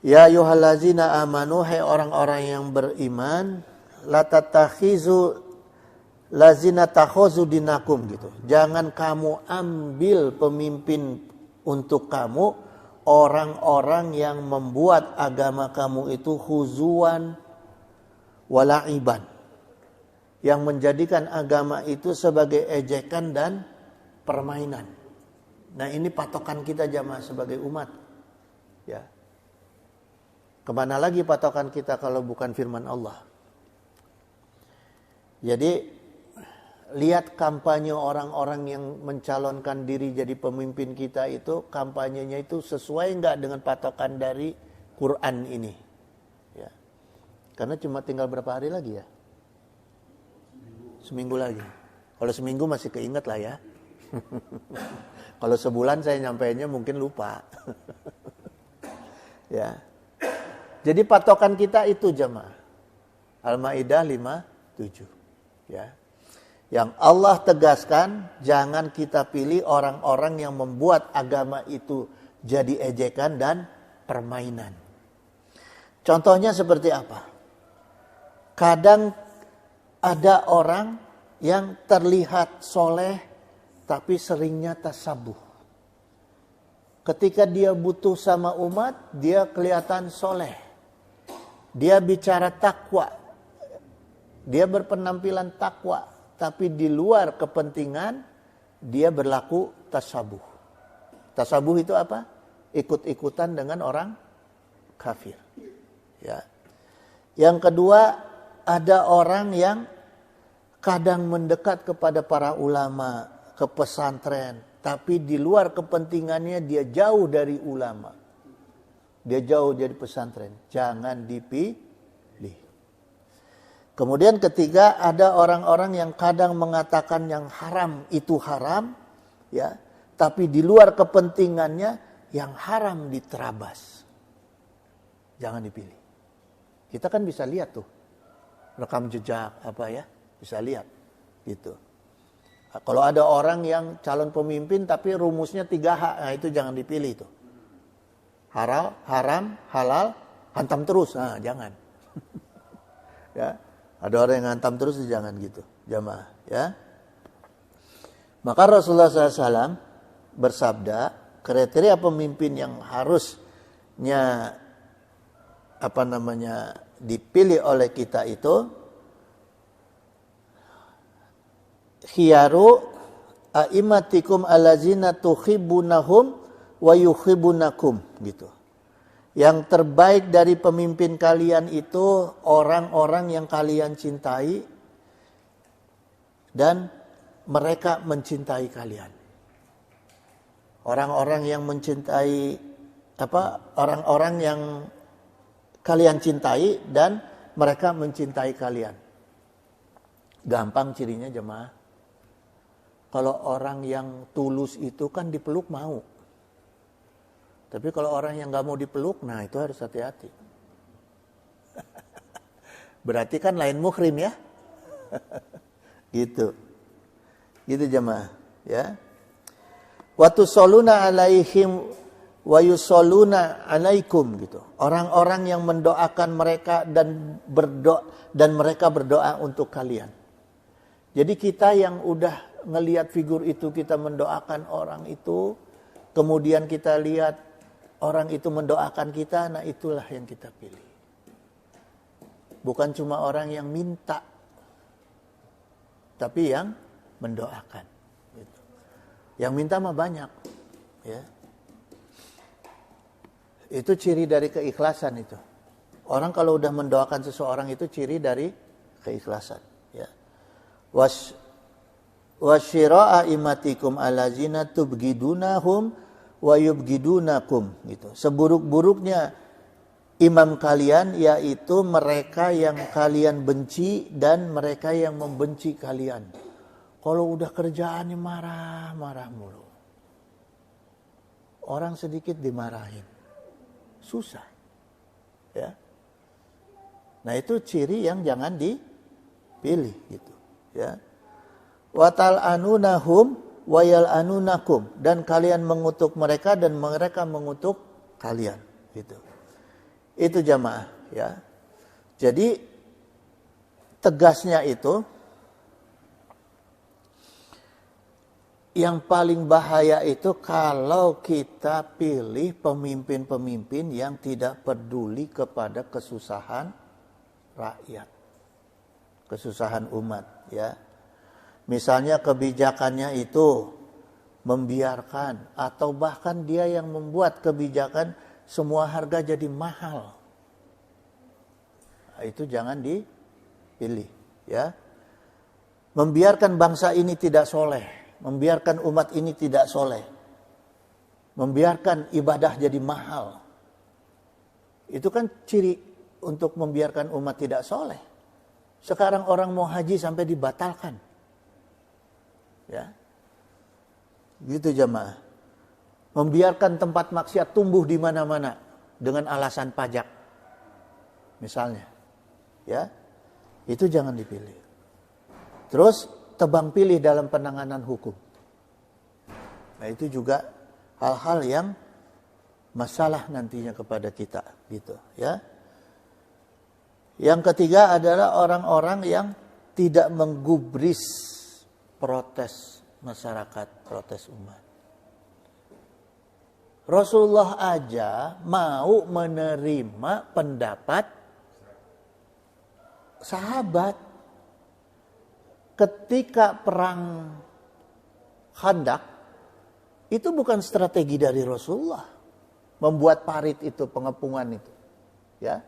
ya ayyuhallazina amanu, hai orang-orang yang beriman, la tatakhizu lazina takhuzu dinakum gitu. Jangan kamu ambil pemimpin untuk kamu orang-orang yang membuat agama kamu itu huzuan wala'iban, yang menjadikan agama itu sebagai ejekan dan permainan. Nah, ini patokan kita jamaah sebagai umat. Ya. Kemana lagi patokan kita kalau bukan firman Allah? Jadi lihat kampanye orang-orang yang mencalonkan diri jadi pemimpin kita itu, kampanyenya itu sesuai enggak dengan patokan dari Quran ini? Ya. Karena cuma tinggal berapa hari lagi ya? seminggu lagi. Kalau seminggu masih keinget lah ya. Kalau sebulan saya nyampainya mungkin lupa. Ya. Jadi patokan kita itu jemaah. Al-Maidah 57. Ya. Yang Allah tegaskan, jangan kita pilih orang-orang yang membuat agama itu jadi ejekan dan permainan. Contohnya seperti apa? Kadang ada orang yang terlihat soleh tapi seringnya tasabuh. Ketika dia butuh sama umat, dia kelihatan soleh. Dia bicara takwa. Dia berpenampilan takwa. Tapi di luar kepentingan, dia berlaku tasabuh. Tasabuh itu apa? Ikut-ikutan dengan orang kafir. Ya. Yang kedua, ada orang yang kadang mendekat kepada para ulama, ke pesantren, tapi di luar kepentingannya dia jauh dari ulama. Dia jauh dari pesantren. Jangan dipilih. Kemudian ketiga, ada orang-orang yang kadang mengatakan yang haram itu haram, ya, tapi di luar kepentingannya yang haram diterabas. Jangan dipilih. Kita kan bisa lihat tuh, rekam jejak apa ya, bisa lihat gitu. Kalau ada orang yang calon pemimpin tapi rumusnya 3H, nah itu jangan dipilih tuh. Haram, halal, hantam terus, nah jangan. Ya, ada orang yang hantam terus, jangan gitu, jamaah. Ya. Maka Rasulullah SAW bersabda, kriteria pemimpin yang harusnya dipilih oleh kita itu khiyaru a'immatikum allazina tuhibbunahum wa yuhibbunakum gitu. Yang terbaik dari pemimpin kalian itu orang-orang yang kalian cintai dan mereka mencintai kalian. Orang-orang yang mencintai orang-orang yang kalian cintai dan mereka mencintai kalian. Gampang cirinya jemaah. Kalau orang yang tulus itu kan dipeluk mau. Tapi kalau orang yang gak mau dipeluk, nah itu harus hati-hati. Berarti kan lain muhrim ya. Gitu. Gitu jemaah. Ya. Wa tusalluna alaihim wa yusalluna alaikum gitu. Orang-orang yang mendoakan mereka dan mereka berdoa untuk kalian. Jadi kita yang udah ngelihat figur itu, kita mendoakan orang itu, kemudian kita lihat orang itu mendoakan kita, nah itulah yang kita pilih. Bukan cuma orang yang minta, tapi yang mendoakan. Gitu. Yang minta mah banyak, ya. Itu ciri dari keikhlasan itu. Orang kalau udah mendoakan seseorang itu ciri dari keikhlasan, ya. Wasyira'a imatikum alazina tubgidunahum wa yubgidunakum gitu. Seburuk-buruknya imam kalian yaitu mereka yang kalian benci dan mereka yang membenci kalian. Kalau udah kerjaannya marah-marah mulu. Orang sedikit dimarahin. Susah. Ya. Nah, itu ciri yang jangan dipilih gitu, ya. Watal anunahum wayal anunakum, dan kalian mengutuk mereka dan mereka mengutuk kalian gitu. Itu jamaah, ya. Jadi tegasnya itu yang paling bahaya itu kalau kita pilih pemimpin-pemimpin yang tidak peduli kepada kesusahan rakyat, kesusahan umat, ya. Misalnya kebijakannya itu membiarkan atau bahkan dia yang membuat kebijakan semua harga jadi mahal. Nah, itu jangan dipilih, ya. Membiarkan bangsa ini tidak soleh, membiarkan umat ini tidak soleh, membiarkan ibadah jadi mahal. Itu kan ciri untuk membiarkan umat tidak soleh. Sekarang orang mau haji sampai dibatalkan. Ya. Gitu jamaah. Membiarkan tempat maksiat tumbuh di mana-mana dengan alasan pajak. Misalnya. Ya. Itu jangan dipilih. Terus tebang pilih dalam penanganan hukum. Nah, itu juga hal-hal yang masalah nantinya kepada kita, gitu, ya. Yang ketiga adalah orang-orang yang tidak menggubris protes masyarakat, protes umat. Rasulullah aja mau menerima pendapat sahabat ketika perang Khandaq. Itu bukan strategi dari Rasulullah. Membuat parit itu, pengepungan itu. Ya.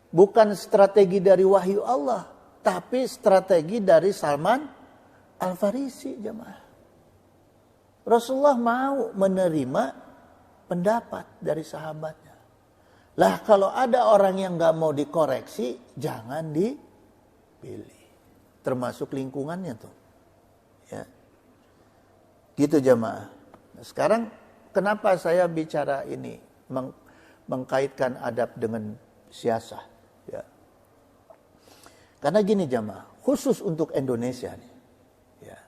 Bukan strategi dari wahyu Allah. Tapi strategi dari Salman Al-Farisi, jemaah. Rasulullah mau menerima pendapat dari sahabatnya. Lah kalau ada orang yang gak mau dikoreksi, jangan dipilih. Termasuk lingkungannya tuh. Ya. Gitu jemaah. Sekarang kenapa saya bicara ini mengkaitkan adab dengan siasah, ya. Karena gini jamaah, khusus untuk Indonesia nih, ya.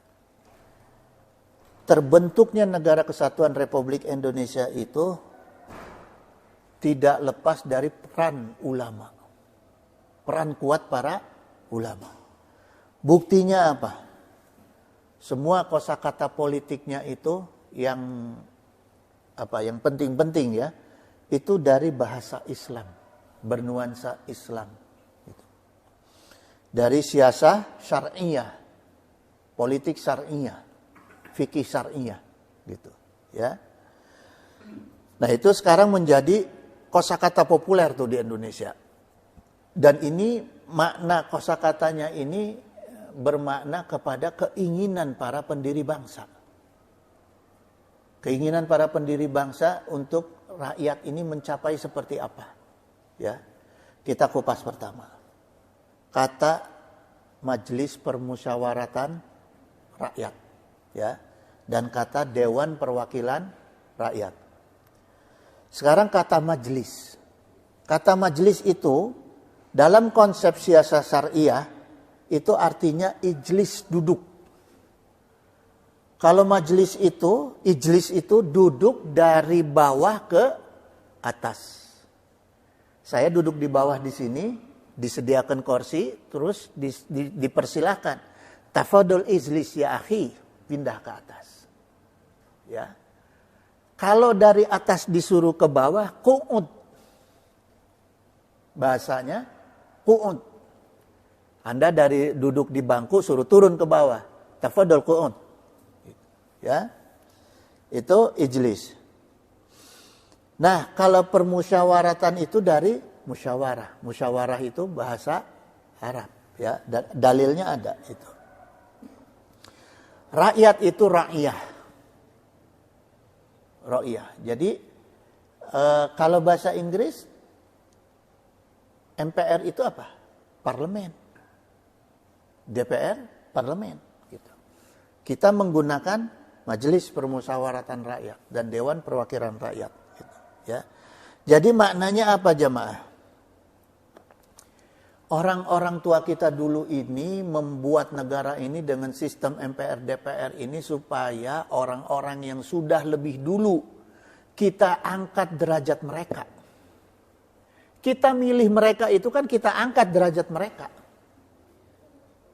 Terbentuknya Negara Kesatuan Republik Indonesia itu tidak lepas dari peran ulama. Peran kuat para ulama. Buktinya apa? Semua kosakata politiknya itu yang penting-penting ya, itu dari bahasa Islam, bernuansa Islam. Gitu. Dari siasah syar'iyah, politik syar'iyah, fikih syar'iyah, gitu. Ya. Nah itu sekarang menjadi kosakata populer tuh di Indonesia. Dan ini makna kosakatanya ini bermakna kepada keinginan para pendiri bangsa. Keinginan para pendiri bangsa untuk rakyat ini mencapai seperti apa? Ya. Kita kupas pertama. Kata Majelis Permusyawaratan Rakyat, ya. Dan kata Dewan Perwakilan Rakyat. Sekarang kata majelis. Kata majelis itu dalam konsep siasah syariah itu artinya ijlis, duduk. Kalau ijlis itu duduk dari bawah ke atas. Saya duduk di bawah di sini, disediakan kursi, terus dipersilahkan. Tafadhol ijlis ya akhi, pindah ke atas. Ya. Kalau dari atas disuruh ke bawah, qu'ud. Bahasanya qu'ud. Anda dari duduk di bangku suruh turun ke bawah. Tafadhol qu'ud. Ya, itu ijlis. Nah, kalau permusyawaratan itu dari musyawarah. Musyawarah itu bahasa Arab, ya. Dalilnya ada itu. Rakyat itu ra'iyah. Ra'iyah. Jadi kalau bahasa Inggris MPR itu apa? Parlemen. DPR parlemen, gitu. Kita menggunakan Majelis Permusyawaratan Rakyat dan Dewan Perwakilan Rakyat, gitu, ya. Jadi maknanya apa jamaah? Orang-orang tua kita dulu ini membuat negara ini dengan sistem MPR DPR ini supaya orang-orang yang sudah lebih dulu kita angkat derajat mereka. Kita milih mereka itu kan kita angkat derajat mereka.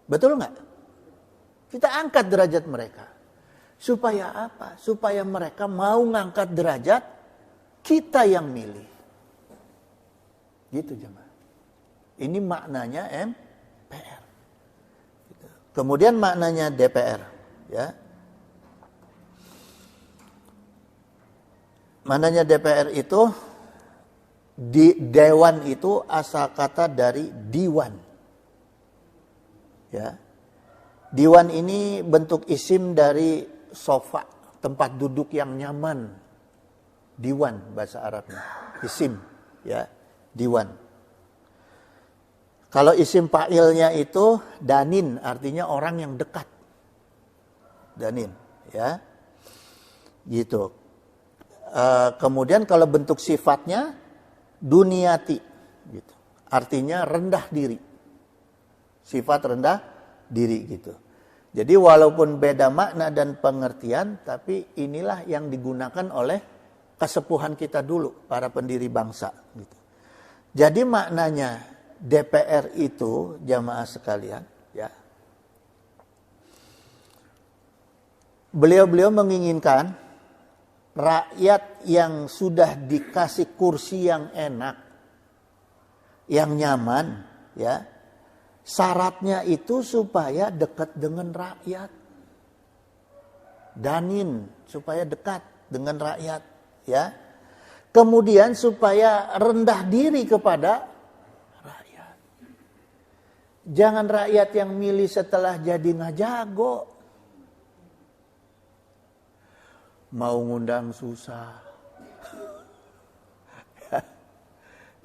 Betul nggak? Kita angkat derajat mereka. Supaya apa? Supaya mereka mau ngangkat derajat kita yang milih. Gitu jemaah. Ini maknanya MPR. Gitu. Kemudian maknanya DPR. Ya. Maknanya DPR itu, di dewan itu asal kata dari diwan. Ya. Diwan ini bentuk isim dari sofa, tempat duduk yang nyaman. Diwan bahasa Arabnya. Isim, ya, diwan. Kalau isim fa'ilnya itu danin, artinya orang yang dekat. Danin, ya. Gitu. Kemudian kalau bentuk sifatnya duniati, gitu. Artinya rendah diri. Sifat rendah diri gitu. Jadi walaupun beda makna dan pengertian, tapi inilah yang digunakan oleh kesepuhan kita dulu, para pendiri bangsa. Gitu. Jadi maknanya DPR itu, jamaah sekalian, ya. Beliau-beliau menginginkan rakyat yang sudah dikasih kursi yang enak, yang nyaman, ya. Syaratnya itu supaya dekat dengan rakyat. Danin, supaya dekat dengan rakyat, ya. Kemudian supaya rendah diri kepada rakyat. Jangan rakyat yang milih setelah jadi ngajago. Mau ngundang susah.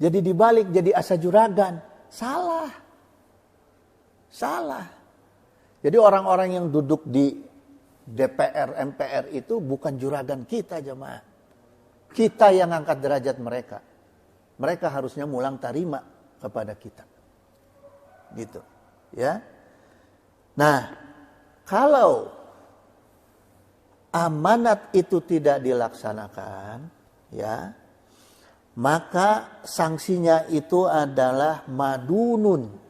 Jadi dibalik, jadi asa juragan. Salah. Jadi orang-orang yang duduk di DPR, MPR itu bukan juragan kita, jemaah. Kita yang angkat derajat mereka. Mereka harusnya mulang tarima kepada kita. Gitu. Ya. Nah, kalau amanat itu tidak dilaksanakan, ya, maka sanksinya itu adalah madunun.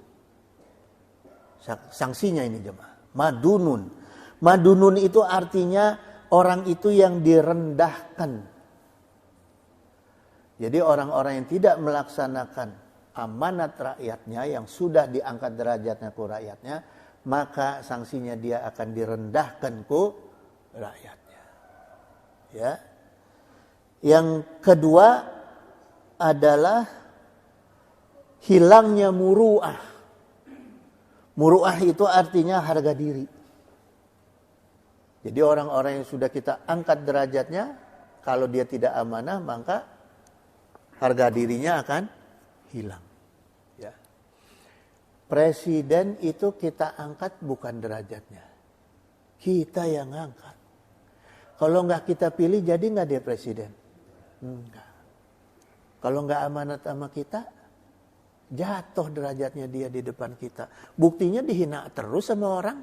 Sanksinya ini jemaah, madunun. Madunun itu artinya orang itu yang direndahkan. Jadi orang-orang yang tidak melaksanakan amanat rakyatnya, yang sudah diangkat derajatnya ke rakyatnya, maka sanksinya dia akan direndahkan ke rakyatnya. Ya. Yang kedua adalah hilangnya muru'ah. Muru'ah itu artinya harga diri. Jadi orang-orang yang sudah kita angkat derajatnya, kalau dia tidak amanah, maka harga dirinya akan hilang. Ya. Presiden itu kita angkat bukan derajatnya. Kita yang angkat. Kalau nggak kita pilih, jadi nggak dia presiden? Enggak. Kalau nggak amanat sama kita, jatuh derajatnya dia di depan kita. Buktinya dihina terus sama orang.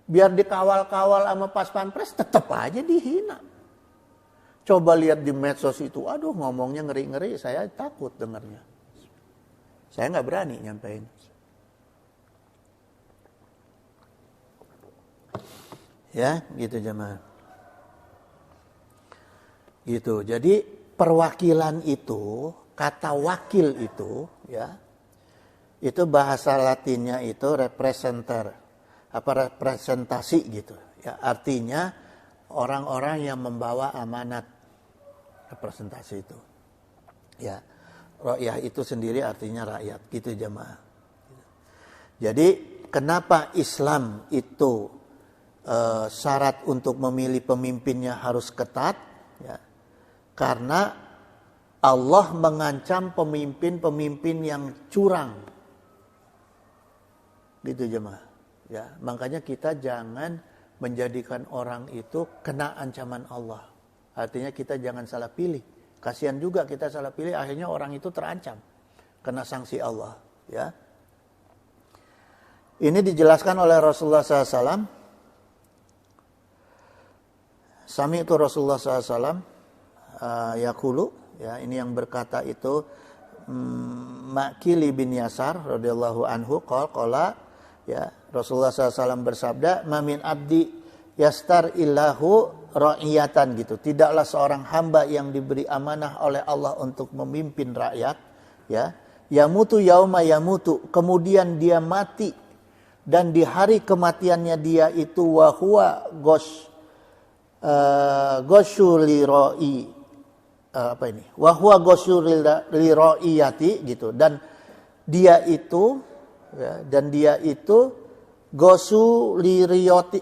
Biar dikawal-kawal sama pas pampres, tetap aja dihina. Coba lihat di medsos itu, aduh ngomongnya ngeri-ngeri, saya takut dengarnya. Saya nggak berani nyampein. Ya, gitu jemaah. Gitu. Jadi perwakilan itu, kata wakil itu, ya, itu bahasa Latinnya itu representer, representasi gitu. Ya, artinya orang-orang yang membawa amanat, representasi itu. Ya, rakyat itu sendiri artinya rakyat, gitu jemaah. Jadi kenapa Islam itu syarat untuk memilih pemimpinnya harus ketat? Ya, karena Allah mengancam pemimpin-pemimpin yang curang. Gitu jemaah. Ya, makanya kita jangan menjadikan orang itu kena ancaman Allah. Artinya kita jangan salah pilih. Kasihan juga kita salah pilih, akhirnya orang itu terancam kena sanksi Allah. Ya. Ini dijelaskan oleh Rasulullah SAW. Sami itu Rasulullah SAW yaqulu. Ya, ini yang berkata itu Ma'kili bin Yasar radhiyallahu anhu qala ya, Rasulullah SAW bersabda, "Mamin abdi yastar illahu ra'iyatan," gitu. Tidaklah seorang hamba yang diberi amanah oleh Allah untuk memimpin rakyat, ya, yamutu yauma yamutu, kemudian dia mati dan di hari kematiannya dia itu wa huwa gosyuliroi, apa ini? Wa huwa gosyuliriyati gitu, dan dia itu ya, dan dia itu gosuliriyati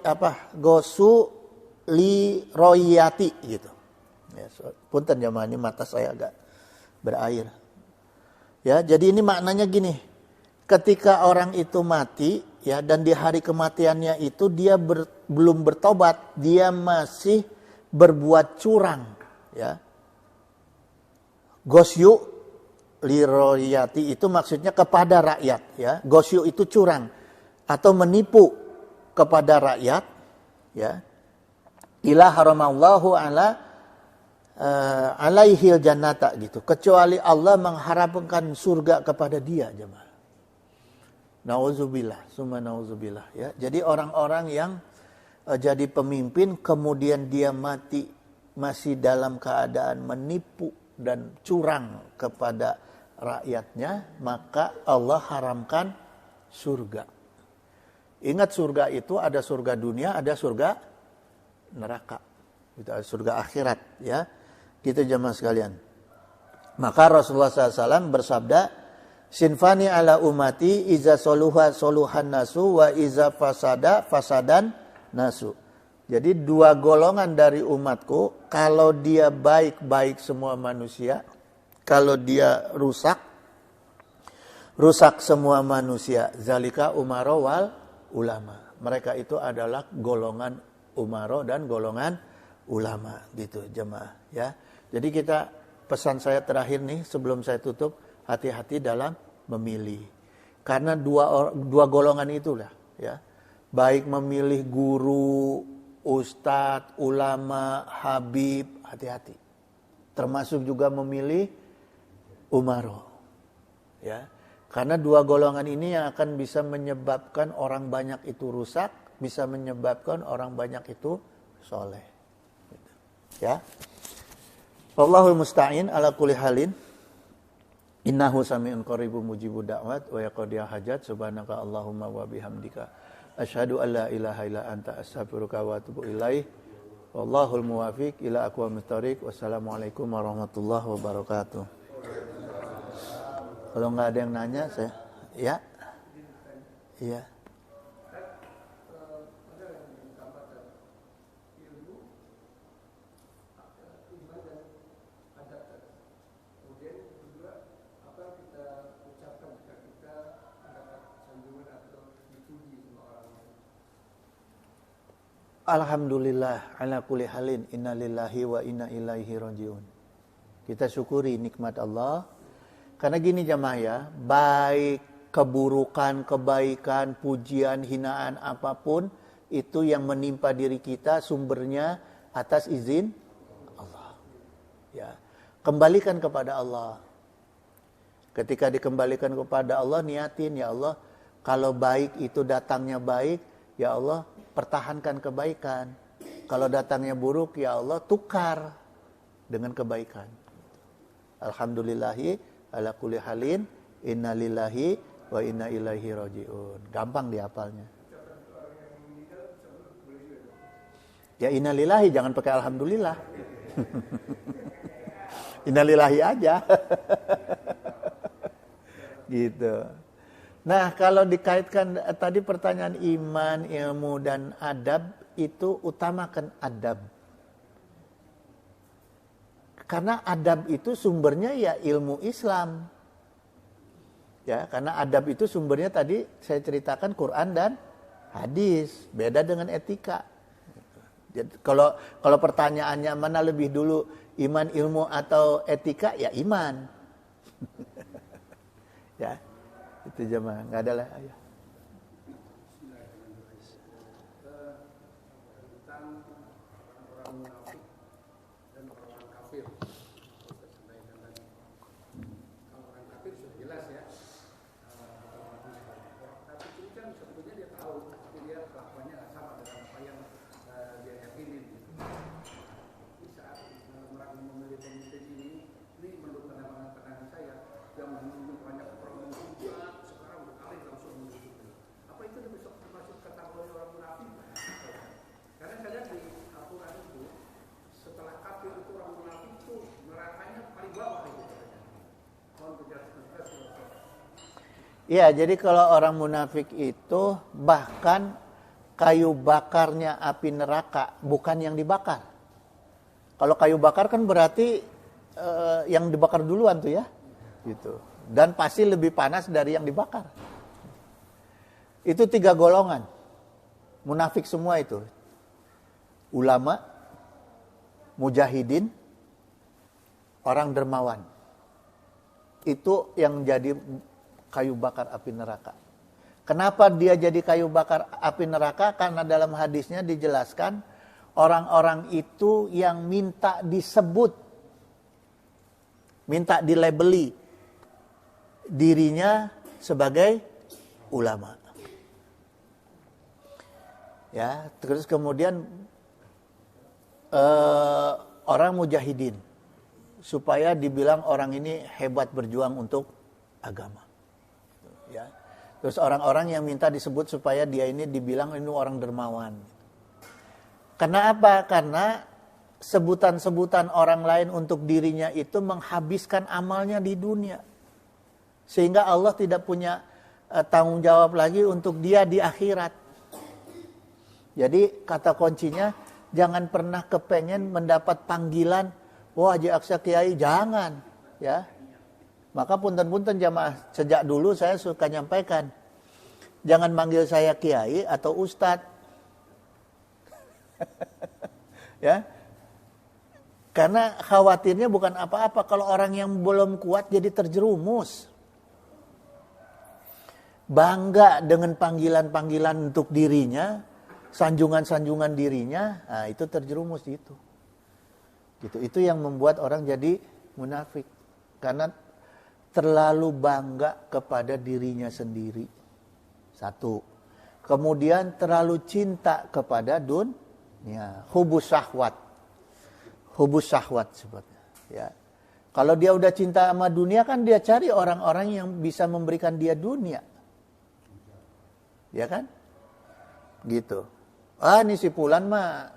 gosuliroyati gitu. Ya, punten jamaah, ini mata saya agak berair. Ya, jadi ini maknanya gini. Ketika orang itu mati, ya, dan di hari kematiannya itu dia belum bertobat, dia masih berbuat curang, ya. Gosyu liroyati itu maksudnya kepada rakyat, ya. Gosyu itu curang atau menipu kepada rakyat, ya. Ila haramallahu alaihil jannata gitu. Kecuali Allah mengharapkan surga kepada dia, jemaah. Nauzubillah, summa nauzubillah, ya. Jadi orang-orang yang jadi pemimpin kemudian dia mati masih dalam keadaan menipu dan curang kepada rakyatnya, maka Allah haramkan surga. Ingat, surga itu ada surga dunia, ada surga neraka. Itu ada surga akhirat, ya. Gitu jemaah sekalian. Maka Rasulullah SAW bersabda, sinfani ala umati iza soluha soluhan nasu wa iza fasada fasadan nasu. Jadi dua golongan dari umatku, kalau dia baik semua manusia, kalau dia rusak semua manusia. Zalika umaro wal ulama. Mereka itu adalah golongan umaro dan golongan ulama, gitu jemaah, ya. Jadi kita, pesan saya terakhir nih sebelum saya tutup, hati-hati dalam memilih. Karena dua golongan itulah, ya. Baik memilih guru, ustadz, ulama, habib, hati-hati. Termasuk juga memilih umaro, ya. Karena dua golongan ini yang akan bisa menyebabkan orang banyak itu rusak, bisa menyebabkan orang banyak itu soleh, gitu. Ya. Wallahul musta'in ala kulli halin. Innahu sami'un qaribun mujibud da'wat wa yaqdiya hajat. Subhanaka Allahumma wa bihamdika asyhadu an la ilaha illa anta astaghfiruka wa atubu ilaih. Wallahul muwafiq ila aqwamit thoriq. Wassalamualaikum warahmatullahi wabarakatuh. Kalau nggak ada yang nanya, saya ya. Iya. Alhamdulillah ala kulli halin, innalillahi wa inna ilaihi rajiun. Kita syukuri nikmat Allah. Karena gini jamaah, ya, baik keburukan, kebaikan, pujian, hinaan apapun itu yang menimpa diri kita sumbernya atas izin Allah. Ya, kembalikan kepada Allah. Ketika dikembalikan kepada Allah, niatin, ya Allah, kalau baik itu datangnya baik, ya Allah, pertahankan kebaikan. Kalau datangnya buruk, ya Allah, tukar dengan kebaikan. Alhamdulillahi ala kulli halin, innalillahi wa inna ilaihi rajiun. Gampang dihafalnya. Ya innalillahi, jangan pakai alhamdulillah. Innalillahi aja. Gitu. Nah, kalau dikaitkan tadi pertanyaan iman, ilmu, dan adab, itu utamakan adab. Karena adab itu sumbernya ya ilmu Islam. Ya, karena adab itu sumbernya tadi saya ceritakan Quran dan hadis. Beda dengan etika. Jadi, kalau pertanyaannya mana lebih dulu, iman, ilmu, atau etika, ya iman. Ya. Itu jemaah, nggak ada lah. Ayo. Tentang orang munafik dan orang kafir. Kalau orang kafir sudah jelas ya. Tapi itu kan sebetulnya dia tahu, tapi dia kelakuannya nggak sama dengan apa yang dia yakinin. Di saat orang memilih pemimpin ini menurut pandangan saya yang menunjuk banyak orang juga sekarang beralih langsung menuju apa itu besok termasuk kategori orang munafik? Karena saya lihat di Al-Quran itu setelah kafir itu orang munafik itu nerakanya paling bawah itu katanya. Iya, jadi kalau orang munafik itu bahkan kayu bakarnya api neraka, bukan yang dibakar. Kalau kayu bakar kan berarti yang dibakar duluan tuh ya. Gitu. Dan pasti lebih panas dari yang dibakar. Itu 3 golongan. Munafik semua itu. Ulama, mujahidin, orang dermawan. Itu yang jadi kayu bakar api neraka. Kenapa dia jadi kayu bakar api neraka? Karena dalam hadisnya dijelaskan orang-orang itu yang minta disebut, minta dilabeli dirinya sebagai ulama. Ya, terus kemudian orang mujahidin supaya dibilang orang ini hebat berjuang untuk agama. Ya. Terus orang-orang yang minta disebut supaya dia ini dibilang ini orang dermawan. Karena apa? Karena sebutan-sebutan orang lain untuk dirinya itu menghabiskan amalnya di dunia. Sehingga Allah tidak punya tanggung jawab lagi untuk dia di akhirat. Jadi kata kuncinya, jangan pernah kepengen mendapat panggilan, wah Haji Aksa Kiai, jangan. Ya. Maka punten-punten jamaah, sejak dulu saya suka nyampaikan, jangan manggil saya Kiai atau Ustadz. Ya. Karena khawatirnya bukan apa-apa, kalau orang yang belum kuat jadi terjerumus. Bangga dengan panggilan-panggilan untuk dirinya, sanjungan-sanjungan dirinya, nah itu terjerumus itu. Gitu. Itu yang membuat orang jadi munafik. Karena terlalu bangga kepada dirinya sendiri. Satu. Kemudian terlalu cinta kepada dunia. Hubus syahwat. Hubus syahwat sebutnya. Ya. Kalau dia udah cinta sama dunia kan dia cari orang-orang yang bisa memberikan dia dunia. Ya kan? Gitu. Ini si Fulan mah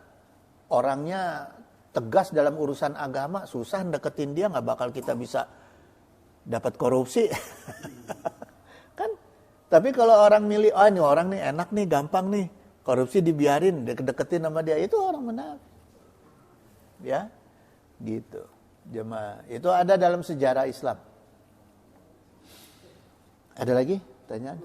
orangnya tegas dalam urusan agama, susah deketin dia, gak bakal kita bisa dapat korupsi. Kan? Tapi kalau orang milih, ini orang nih enak nih, gampang nih, korupsi dibiarin, deketin sama dia, itu orang munafik. Ya, gitu. Jemaah, itu ada dalam sejarah Islam. Ada lagi pertanyaan?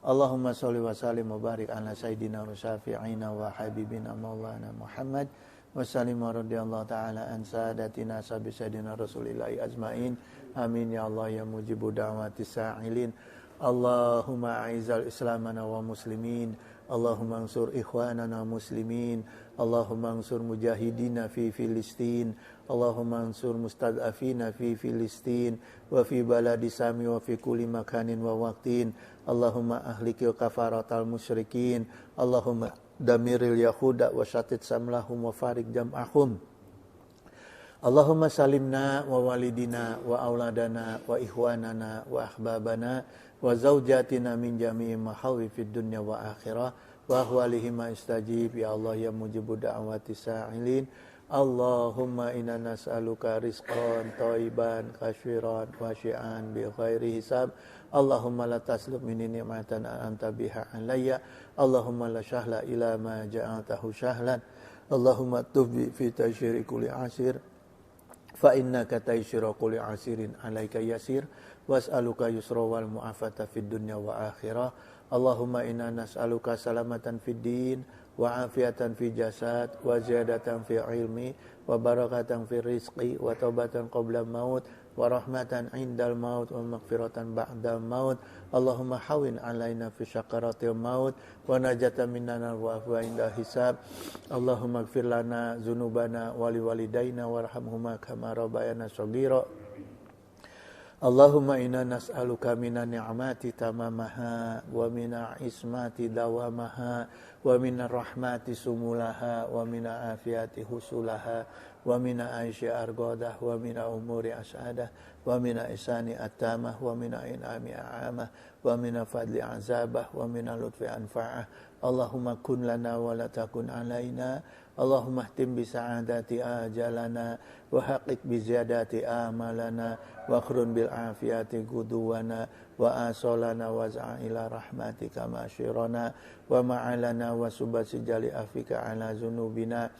Allahumma sholli wa sallim wa barik ala sayyidina wa syafi'ina wa habibina maulana Muhammad wa sallim wa radiyallahu ta'ala an sadatina sabi sayyidina rasulillahi ajma'in. Amin ya Allah ya mujibu da'wati sa'ilin. Allahumma a'izal islamana wa muslimin. Allahumma ansur ikhwanana muslimin. Allahumma ansur mujahidina fi Filistin. Allahumma ansur mustad'afina fi Filistin wa fi baladi sami wa fi kulli makanin wa waqtin. Allahumma ahlikil kafaratal musyrikin. Allahumma damiril yahuda wa syatit samlahum wa farik jam'ahum. Allahumma salimna wa walidina wa auladana wa ikhwanana wa ahbabana wa zawjatina min jami'i mahawi fid dunya wa akhirah wa ahwalihima istajib ya Allah ya mujibu da'wati sa'ilin. Allahumma inna nas'aluka rizqan thayyiban kashiran wasyi'an bi ghairi hisab. Allahumma la taslub minni ni'matan anta biha alayya. Allahumma la syahla ila ma ja'altahu syahlan. Allahumma tubbi fi taysyiri kulli asir fa innaka taysyira kulli asirin alayka yasir was'aluka yusra wal mu'afata fid dunya wa akhirah. Allahumma inna nas'aluka salamatan fid din wa afiatan fi jasad wa ziyadatan fi ilmi wa barakatan fi rizqi wa taubatan qabla maut wa rahmatan indal maut wa maghfiratan ba'dal maut. Allahumma hawin alaina fi syakaratil maut wa najatan minan wa afwa inda hisab. Allahumma ighfir lana dzunubana wa liwalidaina warhamhuma kama rabbayana shaghira. Allahumma inna nas'aluka minan ni'mati tamamaha wa mina ismati dawamaha wa minar rahmati sumulaha wa mina afiyati husulaha wa mina aishi argodah wa mina umuri as'adah wa mina isani atamah wa mina in'ami a'amah wa mina fadli azabah wa mina lutfi anfa'ah. Allahumma kun lana wa la takun alaina. Allahumma ihtim bi sa'adati ajalana wa haqiq bi ziyadati amalana wa akhrun bil afiyati guduwana wa asolana wa za'ila rahmatika ma'asyirana wa ma'alana wa subasi jali afika ala zunubina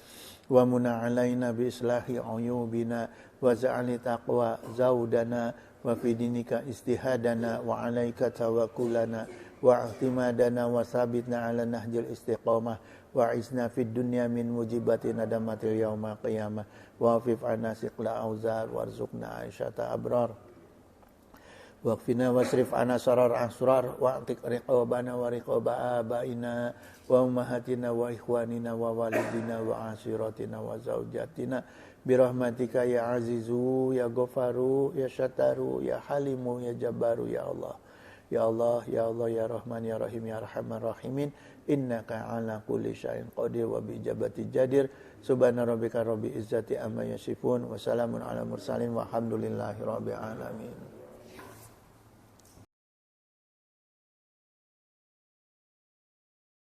wa muna alaina bi islahi uyubina wa za'ali taqwa zaudana wa fi dinika istihadana wa alaika tawakkulana wa i'timadana wa sabitna ala nahjil istiqamah wa isna fid dunya min mujibati nadamatil yaumil qiyamah wa afif anna siqla auzar warzuqna aisyata abrar waqfina wasrif ana sarar asrar wa'tik riqabana wa riqaba abaina wa ummahatina wa ikhwanina wa walidina wa ashiratina wa zaujatina birahmatika ya azizu ya ghafaru ya syataru ya halimu ya jabbaru ya Allah ya Allah ya Allah ya Rahman ya Rahim ya Arhamar Rahimin innaka ala kulli syai'in qadir wa bi ijabati jadir subhana rabbika rabbil izzati amma yasifun wa salamun ala mursalin walhamdulillahi rabbil alamin.